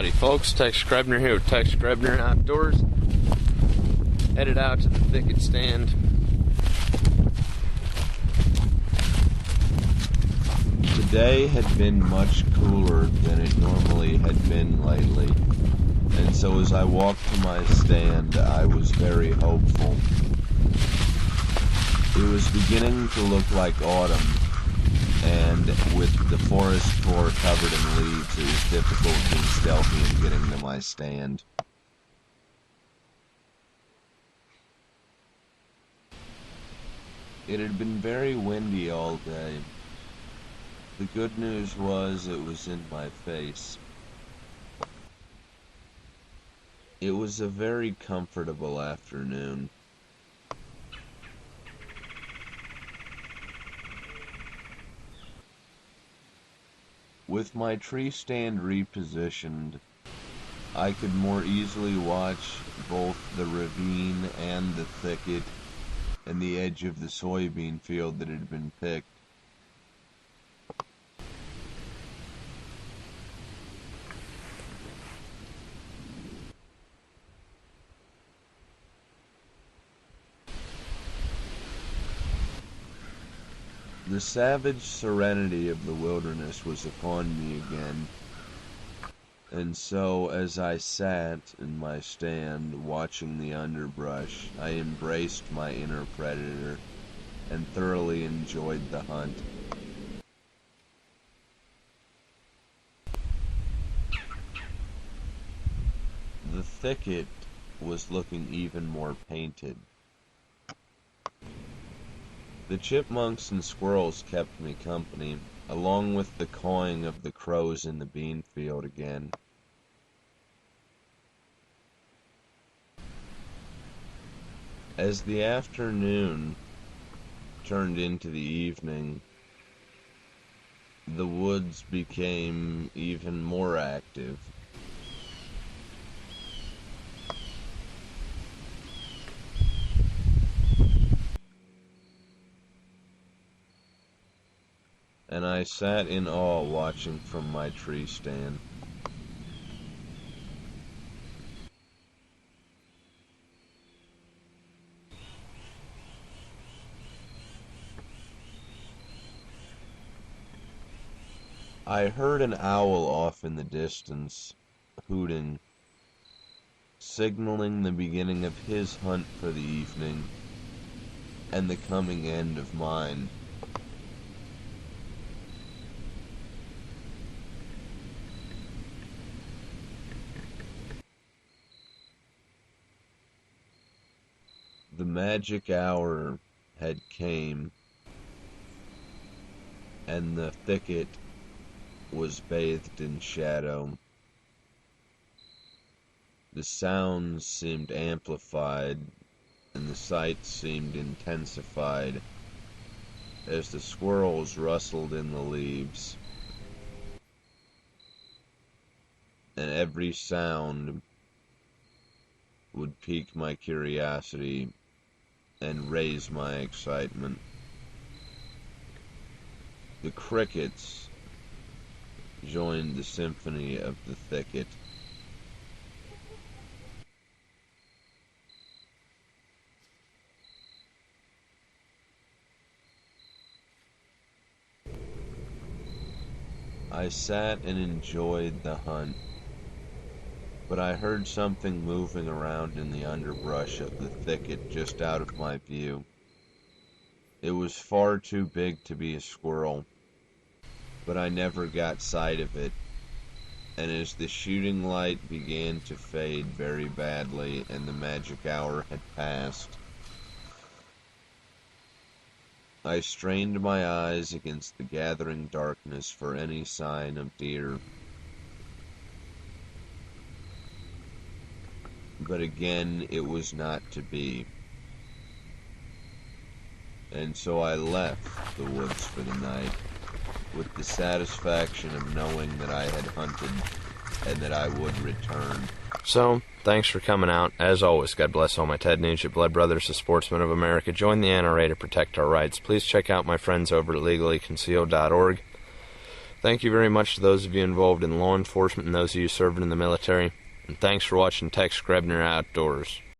Howdy folks, Tex Grebner here with Tex Grebner Outdoors. Headed out to the thicket stand. The day had been much cooler than it normally had been lately, and so as I walked to my stand, I was very hopeful. It was beginning to look like autumn, and with the forest floor covered in leaves, it was difficult being stealthy and getting to my stand. It had been very windy all day. The good news was it was in my face. It was a very comfortable afternoon. With my tree stand repositioned, I could more easily watch both the ravine and the thicket and the edge of the soybean field that had been picked. The savage serenity of the wilderness was upon me again, and so as I sat in my stand watching the underbrush, I embraced my inner predator and thoroughly enjoyed the hunt. The thicket was looking even more painted. The chipmunks and squirrels kept me company, along with the cawing of the crows in the bean field again. As the afternoon turned into the evening, the woods became even more active. And I sat in awe watching from my tree stand. I heard an owl off in the distance, hooting, signaling the beginning of his hunt for the evening and the coming end of mine. The magic hour had came, and the thicket was bathed in shadow. The sounds seemed amplified, and the sight seemed intensified as the squirrels rustled in the leaves, and every sound would pique my curiosity and raise my excitement. The crickets joined the symphony of the thicket. I sat and enjoyed the hunt, but I heard something moving around in the underbrush of the thicket just out of my view. It was far too big to be a squirrel, but I never got sight of it, and as the shooting light began to fade very badly and the magic hour had passed, I strained my eyes against the gathering darkness for any sign of deer. But again, it was not to be. And so I left the woods for the night, with the satisfaction of knowing that I had hunted and that I would return. So, thanks for coming out. As always, God bless all my Ted Nugent Blood Brothers, the Sportsmen of America. Join the NRA to protect our rights. Please check out my friends over at LegallyConcealed.org. Thank you very much to those of you involved in law enforcement and those of you serving in the military. And thanks for watching Tex Grebner Outdoors.